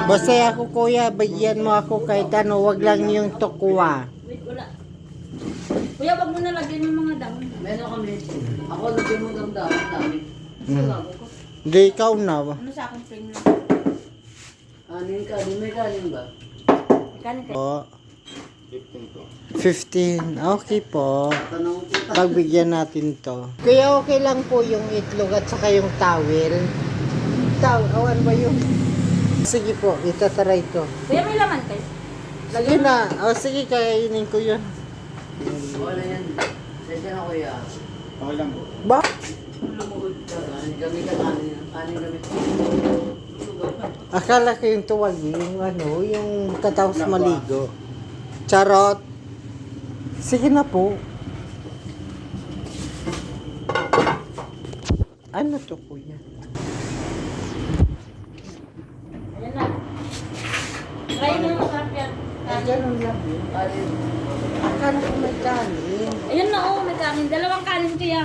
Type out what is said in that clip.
Basta ako kuya, bigyan mo ako kahit ano, wag lang yung tukwa. Wait, wala. Kuya, wag mo na lagyan yung mga dahon. Meron kami. Ako lagyan mo ng dami. Bago ko. Hindi, ikaw na. Ano sa akin frame lang? May kanin ba? Kanin ka. Po. 15. Okay po. Tanong kita. Pagbigyan natin to. Kaya okay lang po yung itlog at saka yung towel. Awan ba yun? Sige po, itatry to. Kuya, may laman kayo. Sige na. O sige, kainin ko yun. Wala yan. Sensya na kuya. Okay lang po. Ba? Lumuhod ka. Kami ka kanin. Kanin kami. Akala ko yung tuwagi, yung ano, yung katapos maligo. Charot. Sige na po. Ano to, kuya? Ayan na. Try mo yung masarap yan. Ay, ganun lang yun. Kanin. Akala ko may kanin. Ayun na, oh, may kanin. Dalawang kanin kaya.